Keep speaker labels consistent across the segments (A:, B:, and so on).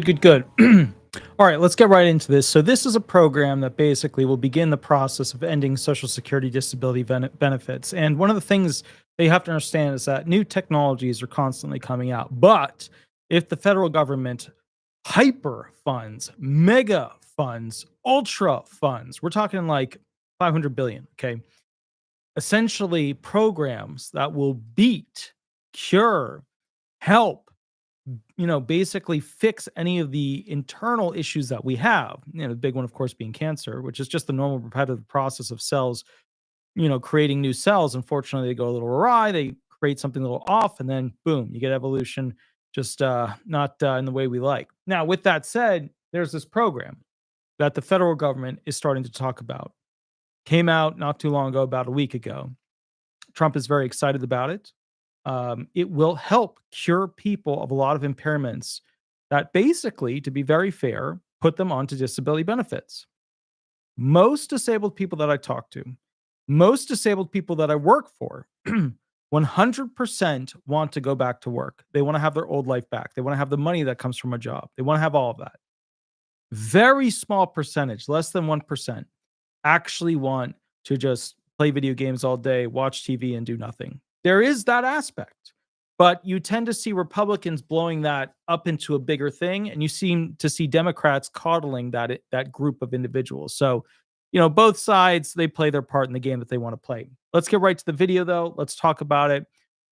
A: Good, good. All right, let's get right into this. So this is a program that basically will begin the process of ending Social Security disability benefits. And one of the things that you have to understand is that new technologies are constantly coming out. But if the federal government hyper funds, mega funds, ultra funds, we're talking like 500 billion, okay? Essentially programs that will beat, cure, help, basically fix any of the internal issues that we have. The big one, of course, being cancer, which is just the normal repetitive process of cells, creating new cells. Unfortunately, they go a little awry, they create something a little off, and then boom, you get evolution just not in the way we like. Now, with that said, there's this program that the federal government is starting to talk about. Came out not too long ago, about a week ago. Trump is very excited about it. It will help cure people of a lot of impairments that basically, to be very fair, put them onto disability benefits. Most disabled people that I talk to, most disabled people that I work for, 100% want to go back to work. They want to have their old life back. They want to have the money that comes from a job. They want to have all of that. Very small percentage, less than 1%, actually want to just play video games all day, watch TV, and do nothing. There is that aspect, but you tend to see Republicans blowing that up into a bigger thing, and you seem to see Democrats coddling that group of individuals. So, both sides, they play their part in the game that they want to play. Let's get right to the video, though. Let's talk about it.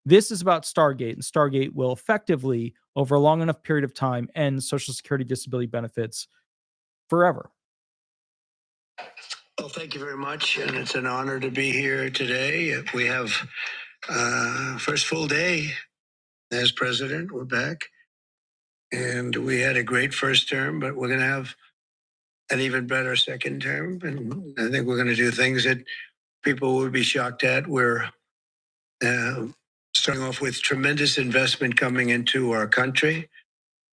A: This is about Stargate, and Stargate will effectively, over a long enough period of time, end Social Security disability benefits forever.
B: Well, thank you very much, and it's an honor to be here today. We have first full day as president. We're back, and we had a great first term, but we're going to have an even better second term, and I think we're going to do things that people would be shocked at. We're starting off with tremendous investment coming into our country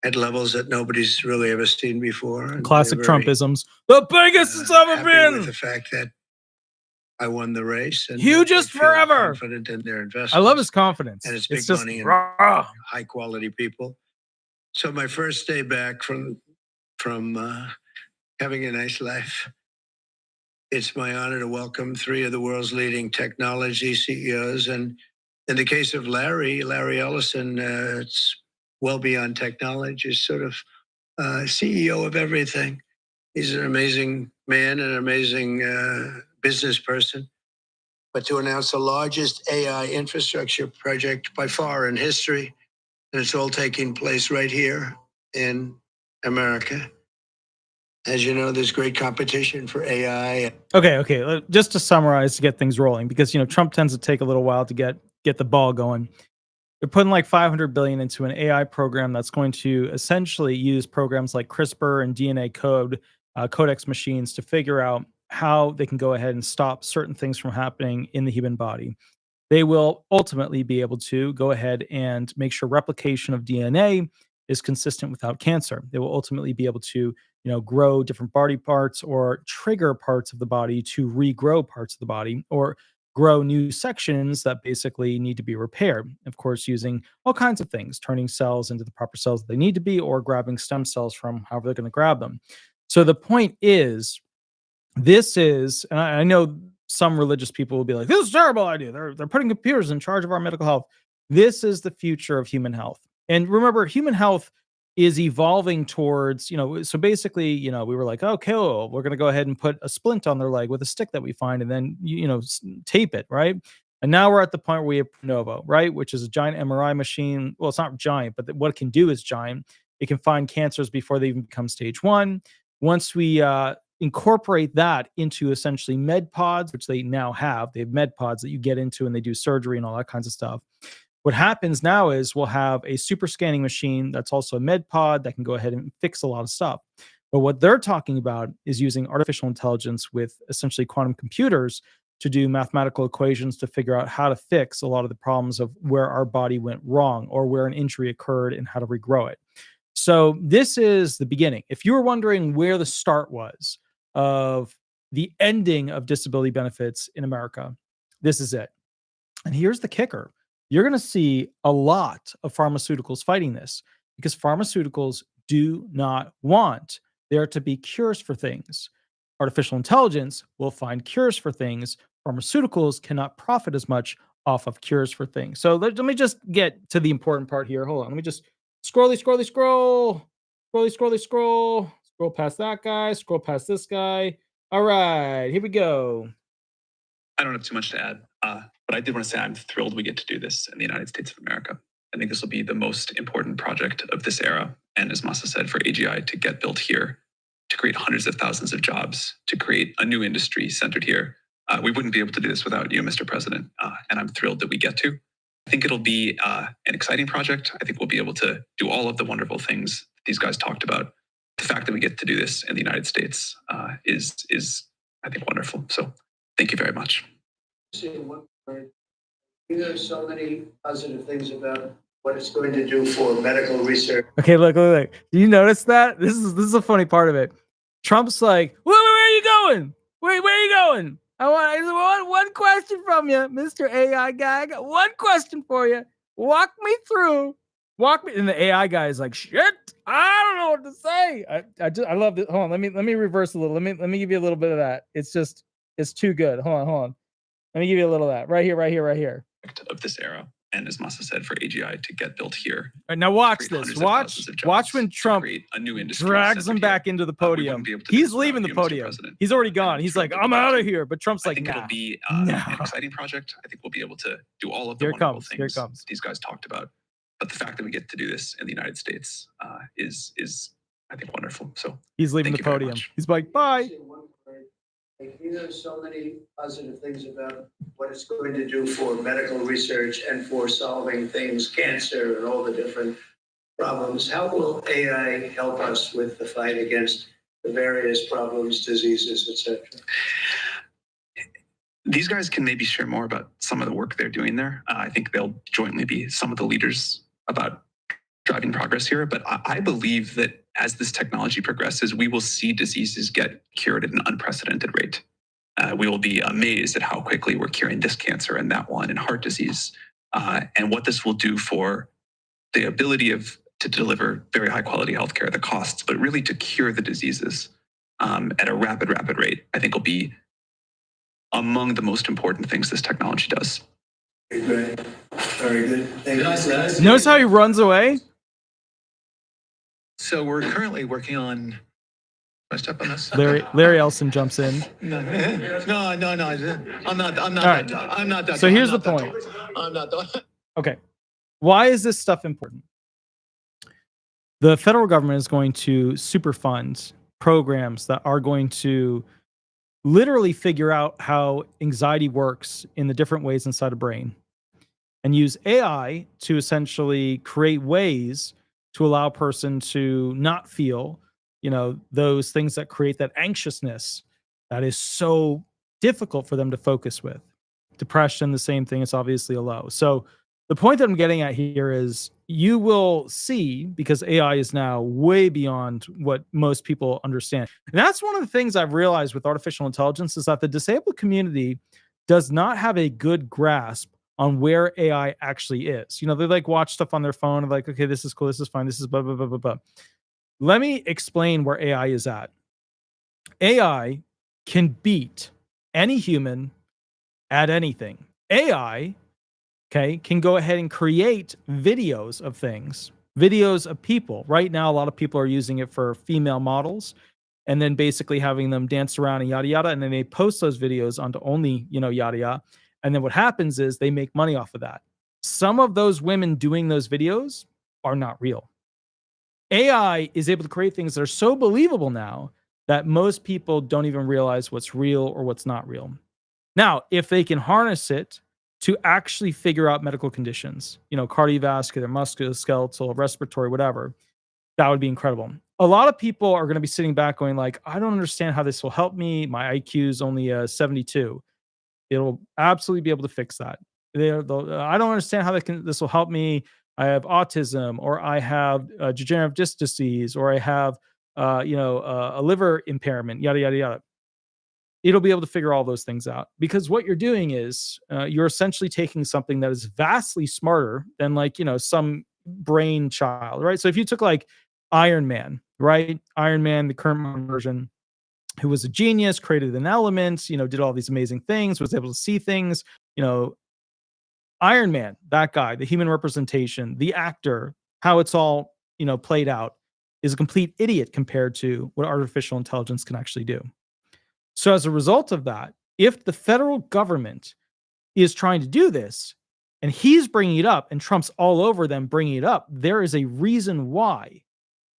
B: at levels that nobody's really ever seen before. And
A: classic Trumpisms. The biggest it's ever been.
B: With the fact that I won the race, and
A: hugest forever.
B: Confident in their investments.
A: I love his confidence,
B: and it's big
A: just
B: money and
A: raw.
B: high quality people. So my first day back from having a nice life, it's my honor to welcome three of the world's leading technology CEOs, and in the case of Larry Ellison, it's well beyond technology. He's sort of CEO of everything. He's an amazing man, an amazing business person. But to announce the largest AI infrastructure project by far in history, and it's all taking place right here in America. As you know, there's great competition for AI.
A: Okay. Just to summarize, to get things rolling, because Trump tends to take a little while to get the ball going. They're putting like 500 billion into an AI program that's going to essentially use programs like CRISPR and DNA codex machines to figure out how they can go ahead and stop certain things from happening in the human body. They will ultimately be able to go ahead and make sure replication of DNA is consistent without cancer. They will ultimately be able to, grow different body parts or trigger parts of the body to regrow parts of the body, or grow new sections that basically need to be repaired. Of course, using all kinds of things, turning cells into the proper cells that they need to be, or grabbing stem cells from however they're going to grab them. So the point is, this is, and I know some religious people will be like, this is a terrible idea. They're putting computers in charge of our medical health. This is the future of human health. And remember, human health is evolving towards, so basically, we were like, okay, well, we're going to go ahead and put a splint on their leg with a stick that we find, and then, tape it, right? And now we're at the point where we have Pronovo, right? Which is a giant MRI machine. Well, it's not giant, but what it can do is giant. It can find cancers before they even become stage 1. Once we incorporate that into essentially med pods, which they now have. They have med pods that you get into and they do surgery and all that kinds of stuff. What happens now is we'll have a super scanning machine that's also a med pod that can go ahead and fix a lot of stuff. But what they're talking about is using artificial intelligence with essentially quantum computers to do mathematical equations to figure out how to fix a lot of the problems of where our body went wrong or where an injury occurred and how to regrow it. So this is the beginning. If you were wondering where the start was of the ending of disability benefits in America, this is it. And here's the kicker. You're going to see a lot of pharmaceuticals fighting this because pharmaceuticals do not want there to be cures for things. Artificial intelligence will find cures for things. Pharmaceuticals cannot profit as much off of cures for things. So let me just get to the important part here. Hold on. Let me just scroll, scroll past that guy, scroll past this guy. All right, here we go.
C: I don't have too much to add, but I did want to say I'm thrilled we get to do this in the United States of America. I think this will be the most important project of this era. And as Masa said, for AGI to get built here, to create hundreds of thousands of jobs, to create a new industry centered here. We wouldn't be able to do this without you, Mr. President. And I'm thrilled that we get to. I think it'll be an exciting project. I think we'll be able to do all of the wonderful things these guys talked about. The fact that we get to do this in the United States is I think, wonderful. So thank you very much.
B: There are so many positive things about what it's going to do for medical research.
A: Okay, look. Do you notice that? This is a funny part of it. Trump's like, where are you going? Where are you going? I want one question from you, Mr. AI guy. I got one question for you. Walk me through. And the AI guy is like, shit, I don't know what to say. I love it. Hold on, let me reverse a little. Let me give you a little bit of that. It's too good. Hold on. Let me give you a little of that. Right here.
C: Of this era. And as Masa said, for AGI to get built here.
A: All right, now watch this. Watch when Trump
C: a new industry
A: drags him back into the podium. He's leaving the podium. He's already gone. He's like, I'm out of here. But Trump's like,
C: I think
A: nah.
C: it'll be an exciting project. I think we'll be able to do all of the wonderful things these guys talked about. But the fact that we get to do this in the United States is I think, wonderful. So
A: he's leaving the podium. He's like, bye.
B: There are so many positive things about what it's going to do for medical research and for solving things, cancer and all the different problems. How will AI help us with the fight against the various problems, diseases, etc.?
C: These guys can maybe share more about some of the work they're doing there. I think they'll jointly be some of the leaders about driving progress here. But I believe that as this technology progresses, we will see diseases get cured at an unprecedented rate. We will be amazed at how quickly we're curing this cancer and that one and heart disease. And what this will do for the ability to deliver very high quality healthcare, the costs, but really to cure the diseases at a rapid rate, I think will be among the most important things this technology does.
B: Very good. Thank you.
A: Notice how he runs away?
D: So we're currently working on. I step on this.
A: Larry Ellison jumps in.
D: No. I'm not.
A: All right.
D: I'm not that.
A: So here's the point.
D: I'm not.
A: Okay. Why is this stuff important? The federal government is going to superfund programs that are going to literally figure out how anxiety works in the different ways inside a brain and use AI to essentially create ways to allow a person to not feel, those things that create that anxiousness that is so difficult for them to focus with. Depression, the same thing. It's obviously a low. So the point that I'm getting at here is you will see, because AI is now way beyond what most people understand. And that's one of the things I've realized with artificial intelligence is that the disabled community does not have a good grasp on where AI actually is. They like watch stuff on their phone and like, okay, this is cool, this is fine, this is blah, blah, blah, blah, blah. Let me explain where AI is at. AI can beat any human at anything. AI, can go ahead and create videos of things, videos of people. Right now, a lot of people are using it for female models and then basically having them dance around and yada, yada. And then they post those videos onto only, yada, yada. And then what happens is they make money off of that. Some of those women doing those videos are not real. AI is able to create things that are so believable now that most people don't even realize what's real or what's not real. Now, if they can harness it to actually figure out medical conditions, cardiovascular, musculoskeletal, respiratory, whatever, that would be incredible. A lot of people are going to be sitting back going like, I don't understand how this will help me. My IQ is only 72. It'll absolutely be able to fix that. I don't understand how this will help me. I have autism, or I have degenerative disc disease, or I have a liver impairment, yada, yada, yada. It'll be able to figure all those things out, because what you're doing is you're essentially taking something that is vastly smarter than some brain child, right? So if you took like Iron Man, right? Iron Man, the current version, who was a genius, created an element, did all these amazing things, was able to see things, you know, Iron Man, that guy, the human representation, the actor, how it's all, played out is a complete idiot compared to what artificial intelligence can actually do. So as a result of that, if the federal government is trying to do this and he's bringing it up and Trump's all over them bringing it up, there is a reason why.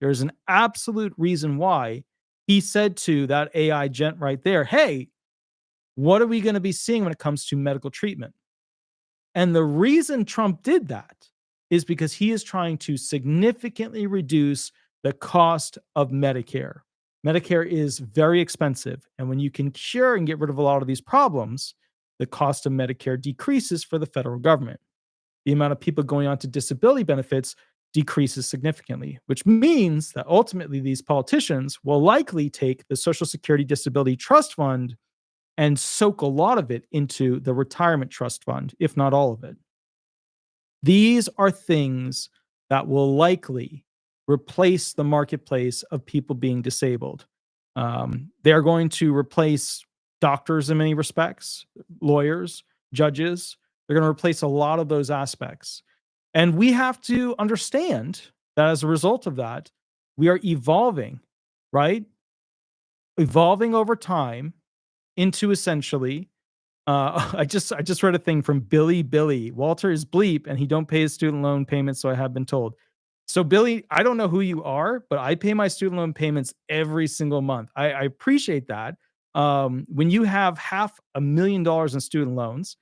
A: There's an absolute reason why he said to that AI gent right there, hey, what are we going to be seeing when it comes to medical treatment? And the reason Trump did that is because he is trying to significantly reduce the cost of Medicare. Medicare is very expensive. And when you can cure and get rid of a lot of these problems, the cost of Medicare decreases for the federal government. The amount of people going on to disability benefits decreases significantly, which means that ultimately these politicians will likely take the Social Security Disability Trust Fund and soak a lot of it into the retirement trust fund, if not all of it. These are things that will likely replace the marketplace of people being disabled. They are going to replace doctors in many respects, lawyers, judges. They're going to replace a lot of those aspects. And we have to understand that as a result of that, we are evolving, right? Evolving over time into essentially, I just read a thing from Billy. Walter is bleep, and he don't pay his student loan payments, so I have been told. So Billy, I don't know who you are, but I pay my student loan payments every single month. I appreciate that. When you have $500,000 in student loans,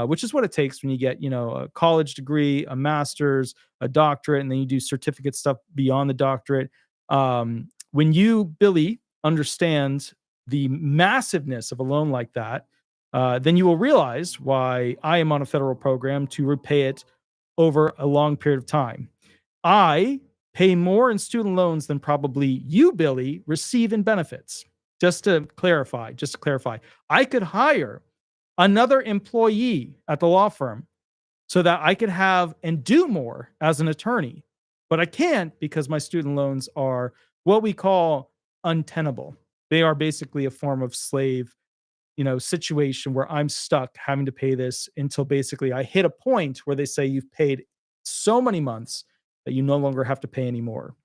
A: which is what it takes when you get, a college degree, a master's, a doctorate, and then you do certificate stuff beyond the doctorate. When you, Billy, understand the massiveness of a loan like that, then you will realize why I am on a federal program to repay it over a long period of time. I pay more in student loans than probably you, Billy, receive in benefits. Just to clarify, I could hire another employee at the law firm so that I could have and do more as an attorney, but I can't because my student loans are what we call untenable. They are basically a form of slave, situation where I'm stuck having to pay this until basically I hit a point where they say you've paid so many months that you no longer have to pay anymore.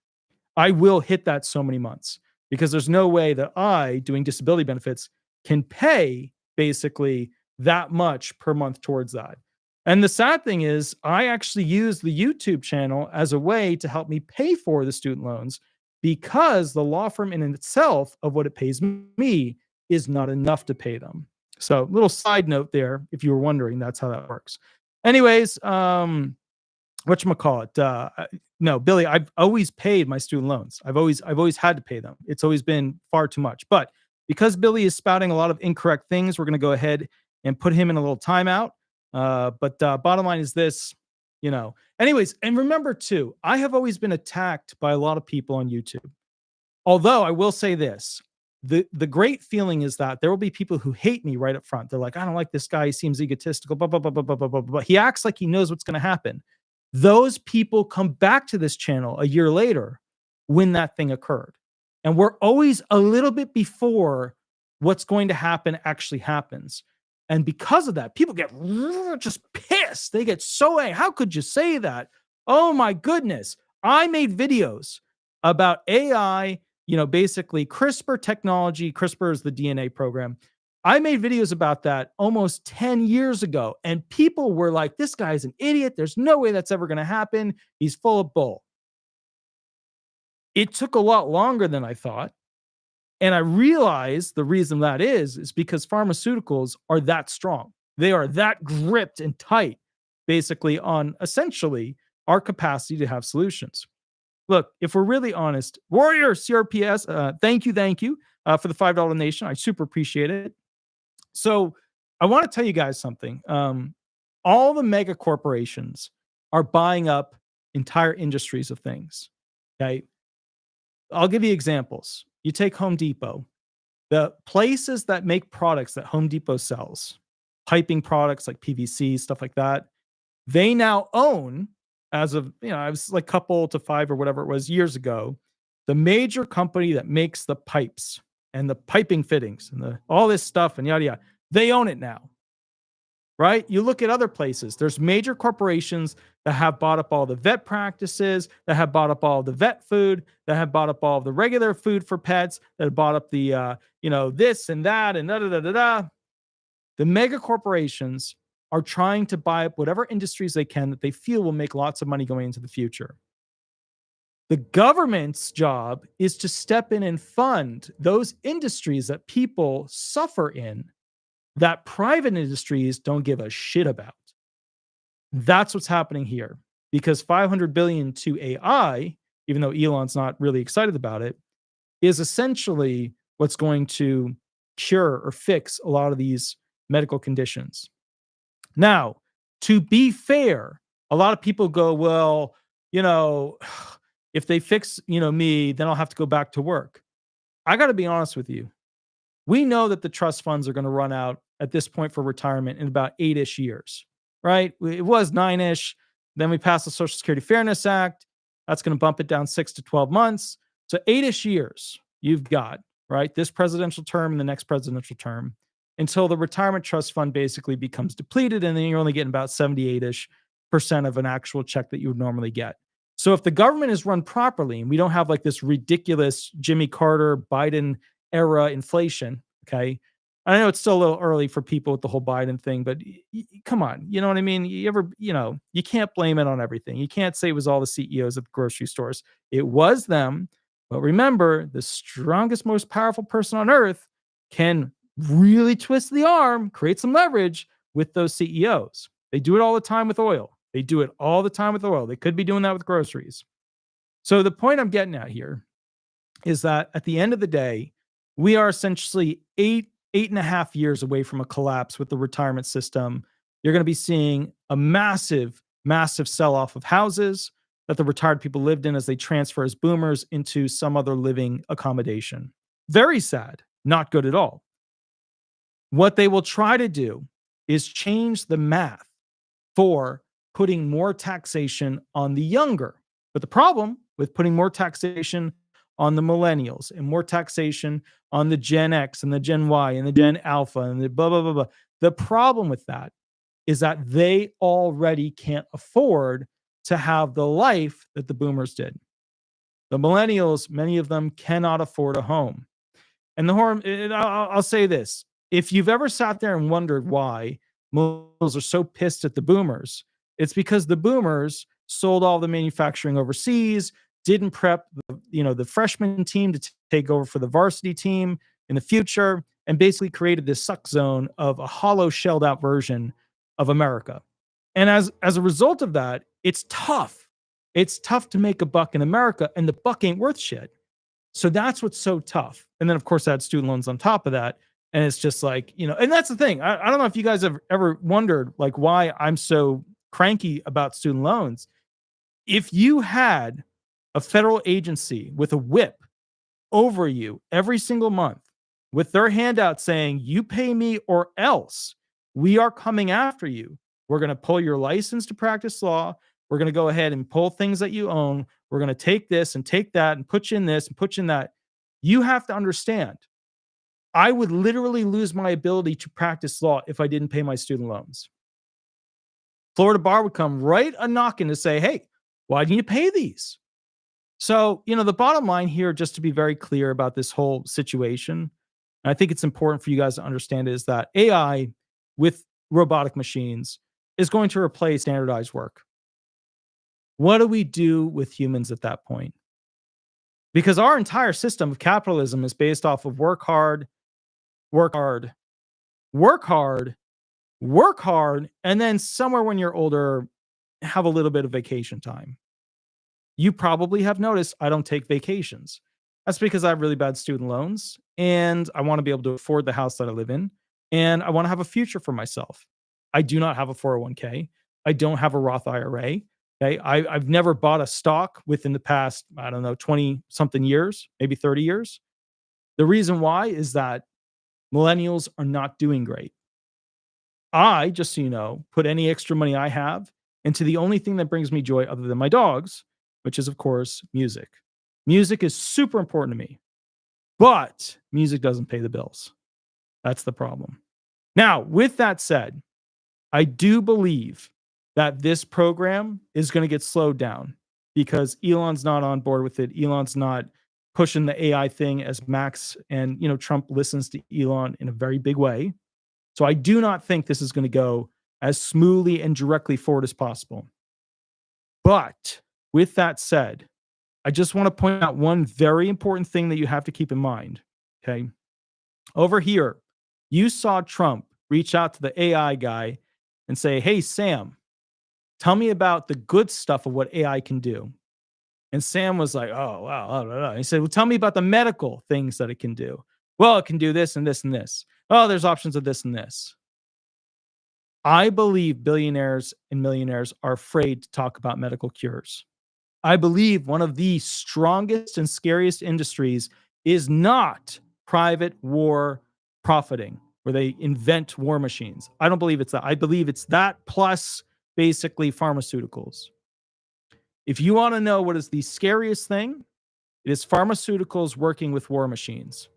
A: I will hit that so many months because there's no way that I, doing disability benefits, can pay basically that much per month towards that. And the sad thing is, I actually use the YouTube channel as a way to help me pay for the student loans because the law firm in itself of what it pays me is not enough to pay them. So, little side note there, if you were wondering, that's how that works. Anyways, whatchamacallit? No, Billy, I've always paid my student loans. I've always had to pay them. It's always been far too much. But because Billy is spouting a lot of incorrect things, we're going to go ahead and put him in a little timeout. But bottom line is this, Anyways, and remember too, I have always been attacked by a lot of people on YouTube. Although I will say this, the great feeling is that there will be people who hate me right up front. They're like, I don't like this guy. He seems egotistical, blah, blah, blah, blah, blah, blah, blah, blah. He acts like he knows what's going to happen. Those people come back to this channel a year later when that thing occurred. And we're always a little bit before what's going to happen actually happens. And because of that, people get just pissed. They get so angry. How could you say that? Oh my goodness. I made videos about AI, basically CRISPR technology. CRISPR is the DNA program. I made videos about that almost 10 years ago. And people were like, this guy's an idiot. There's no way that's ever going to happen. He's full of bull. It took a lot longer than I thought. And I realized the reason that is because pharmaceuticals are that strong. They are that gripped and tight, basically, on essentially our capacity to have solutions. Look, if we're really honest, Warrior CRPS, thank you for the $5 donation. I super appreciate it. So I want to tell you guys something. All the mega corporations are buying up entire industries of things. Okay. I'll give you examples. You take Home Depot, the places that make products that Home Depot sells, piping products like PVC, stuff like that, they now own, as of, I was like couple to 5 or whatever it was years ago, the major company that makes the pipes and the piping fittings and all this stuff and yada yada, they own it now. Right? You look at other places, there's major corporations that have bought up all the vet practices, that have bought up all the vet food, that have bought up all the regular food for pets, that have bought up the, this and that and da da da da da. The mega corporations are trying to buy up whatever industries they can that they feel will make lots of money going into the future. The government's job is to step in and fund those industries that people suffer in, that private industries don't give a shit about. That's what's happening here, because 500 billion to AI, even though Elon's not really excited about it, is essentially what's going to cure or fix a lot of these medical conditions. Now, to be fair, a lot of people go, well, if they fix, me, then I'll have to go back to work. I got to be honest with you. We know that the trust funds are going to run out at this point for retirement in about 8-ish years, right? It was 9-ish. Then we passed the Social Security Fairness Act. That's going to bump it down 6 to 12 months. So 8-ish years you've got, right? This presidential term and the next presidential term until the retirement trust fund basically becomes depleted. And then you're only getting about 78-ish% of an actual check that you would normally get. So if the government is run properly and we don't have like this ridiculous Jimmy Carter, Biden era inflation, okay? I know it's still a little early for people with the whole Biden thing, but come on, you know what I mean? You can't blame it on everything. You can't say it was all the CEOs at the grocery stores. It was them. But remember, the strongest, most powerful person on earth can really twist the arm, create some leverage with those CEOs. They do it all the time with oil. They do it all the time with oil. They could be doing that with groceries. So the point I'm getting at here is that at the end of the day, we are essentially 8.5 years away from a collapse with the retirement system. You're going to be seeing a massive, massive sell-off of houses that the retired people lived in as they transfer as boomers into some other living accommodation. Very sad, not good at all. What they will try to do is change the math for putting more taxation on the younger. But the problem with putting more taxation on the millennials and more taxation on the Gen X and the Gen Y and the Gen Alpha and the blah, blah, blah, blah. The problem with that is that they already can't afford to have the life that the boomers did. The millennials, many of them cannot afford a home. And I'll say this. If you've ever sat there and wondered why millennials are so pissed at the boomers, it's because the boomers sold all the manufacturing overseas, didn't prep the freshman team to take over for the varsity team in the future, and basically created this suck zone of a hollow shelled out version of America. And as a result of that, it's tough. It's tough to make a buck in America, and the buck ain't worth shit. So that's what's so tough. And then of course add student loans on top of that. And it's just like, and that's the thing. I don't know if you guys have ever wondered like why I'm so cranky about student loans. If you had a federal agency with a whip over you every single month with their handout saying, you pay me or else we are coming after you. We're going to pull your license to practice law. We're going to go ahead and pull things that you own. We're going to take this and take that and put you in this and put you in that. You have to understand, I would literally lose my ability to practice law if I didn't pay my student loans. Florida bar would come right a knocking to say, hey, why didn't you pay these? So, the bottom line here, just to be very clear about this whole situation, and I think it's important for you guys to understand, is that AI with robotic machines is going to replace standardized work. What do we do with humans at that point? Because our entire system of capitalism is based off of work hard, work hard, work hard, work hard, and then somewhere when you're older, have a little bit of vacation time. You probably have noticed I don't take vacations. That's because I have really bad student loans and I want to be able to afford the house that I live in and I want to have a future for myself. I do not have a 401k. I don't have a Roth IRA. Okay. I've never bought a stock within the past, 20 something years, maybe 30 years. The reason why is that millennials are not doing great. I, just so you know, put any extra money I have into the only thing that brings me joy other than my dogs, which is, of course, music. Music is super important to me, but music doesn't pay the bills. That's the problem. Now, with that said, I do believe that this program is going to get slowed down because Elon's not on board with it. Elon's not pushing the AI thing as Max and Trump listens to Elon in a very big way. So I do not think this is going to go as smoothly and directly forward as possible. But with that said, I just want to point out one very important thing that you have to keep in mind. Okay. Over here, you saw Trump reach out to the AI guy and say, "Hey, Sam, tell me about the good stuff of what AI can do." And Sam was like, "Oh, wow." Blah, blah, blah. He said, "Well, tell me about the medical things that it can do." "Well, it can do this and this and this." "Oh, there's options of this and this." I believe billionaires and millionaires are afraid to talk about medical cures. I believe one of the strongest and scariest industries is not private war profiting, where they invent war machines. I don't believe it's that. I believe it's that plus basically pharmaceuticals. If you want to know what is the scariest thing, it is pharmaceuticals working with war machines.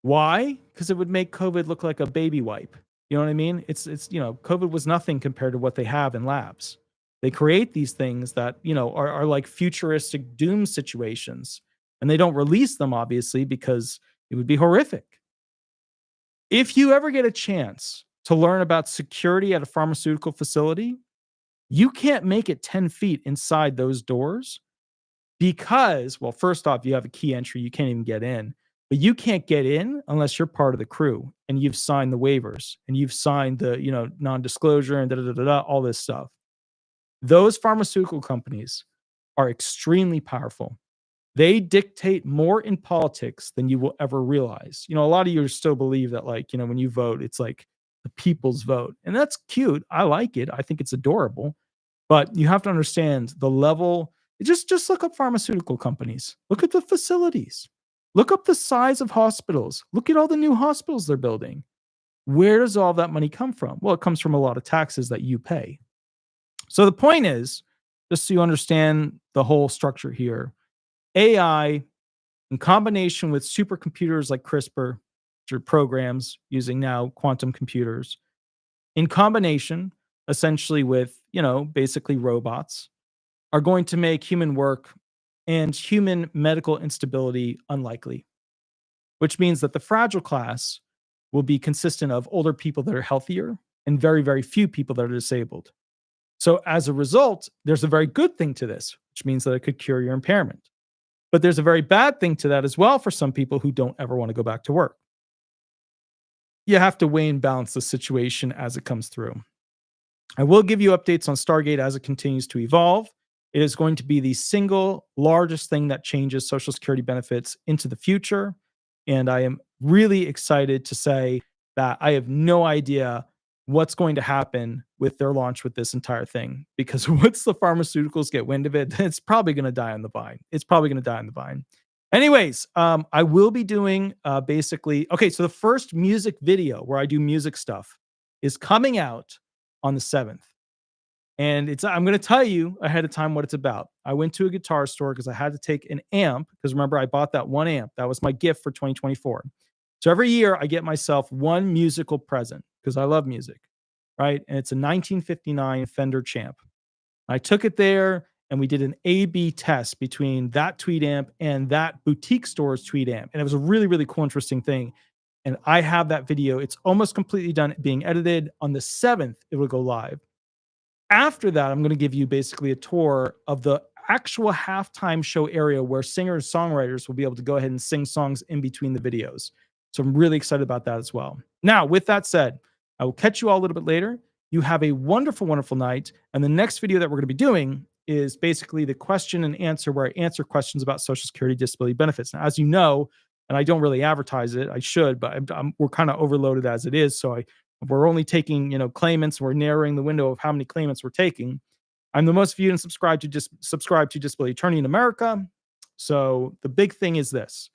A: Why? Because it would make COVID look like a baby wipe. You know what I mean? It's COVID was nothing compared to what they have in labs. They create these things that, are like futuristic doom situations, and they don't release them obviously because it would be horrific. If you ever get a chance to learn about security at a pharmaceutical facility, you can't make it 10 feet inside those doors because, well, first off, you have a key entry. You can't even get in. But you can't get in unless you're part of the crew and you've signed the waivers and you've signed the, non-disclosure and all this stuff. Those pharmaceutical companies are extremely powerful. They dictate more in politics than you will ever realize. A lot of you still believe that, when you vote, it's like the people's vote. And that's cute. I like it. I think it's adorable. But you have to understand the level. Just look up pharmaceutical companies. Look at the facilities. Look up the size of hospitals. Look at all the new hospitals they're building. Where does all that money come from? Well, it comes from a lot of taxes that you pay. So the point is, just so you understand the whole structure here, AI in combination with supercomputers like CRISPR, which are programs using now quantum computers, in combination essentially with, basically robots, are going to make human work and human medical instability unlikely, which means that the fragile class will be consistent of older people that are healthier and very, very few people that are disabled. So as a result, there's a very good thing to this, which means that it could cure your impairment. But there's a very bad thing to that as well for some people who don't ever want to go back to work. You have to weigh and balance the situation as it comes through. I will give you updates on Stargate as it continues to evolve. It is going to be the single largest thing that changes Social Security benefits into the future. And I am really excited to say that I have no idea what's going to happen with their launch with this entire thing. Because once the pharmaceuticals get wind of it, it's probably going to die on the vine. Anyways, I will be doing basically, okay, so the first music video where I do music stuff is coming out on the 7th. And I'm going to tell you ahead of time what it's about. I went to a guitar store because I had to take an amp, because remember, I bought that one amp. That was my gift for 2024. So every year I get myself one musical present because I love music, right? And it's a 1959 Fender Champ. I took it there and we did an A/B test between that tweed amp and that boutique store's tweed amp. And it was a really, really cool, interesting thing. And I have that video. It's almost completely done being edited. On the 7th, it will go live. After that, I'm going to give you basically a tour of the actual halftime show area where singers, songwriters will be able to go ahead and sing songs in between the videos. So I'm really excited about that as well. Now, with that said, I will catch you all a little bit later. You have a wonderful, wonderful night. And the next video that we're going to be doing is basically the question and answer, where I answer questions about Social Security disability benefits. Now, as you know, and I don't really advertise it, I should, but we're kind of overloaded as it is. So we're only taking, claimants. We're narrowing the window of how many claimants we're taking. I'm the most viewed and subscribed to disability attorney in America. So the big thing is this.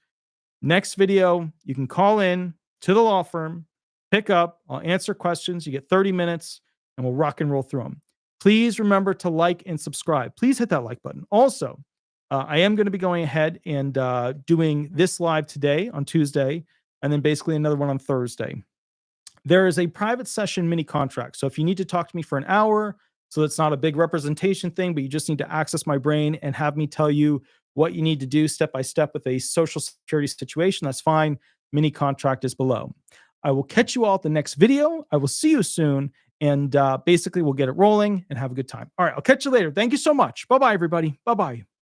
A: Next video, you can call in to the law firm, pick up, I'll answer questions. You get 30 minutes and we'll rock and roll through them. Please remember to like and subscribe. Please hit that like button. Also, I am going to be going ahead and doing this live today on Tuesday, and then basically another one on Thursday. There is a private session mini contract. So if you need to talk to me for an hour, so it's not a big representation thing, but you just need to access my brain and have me tell you what you need to do step by step with a social security situation, that's fine. Mini contract is below. I will catch you all at the next video. I will see you soon. And basically, we'll get it rolling and have a good time. All right, I'll catch you later. Thank you so much. Bye-bye, everybody. Bye-bye.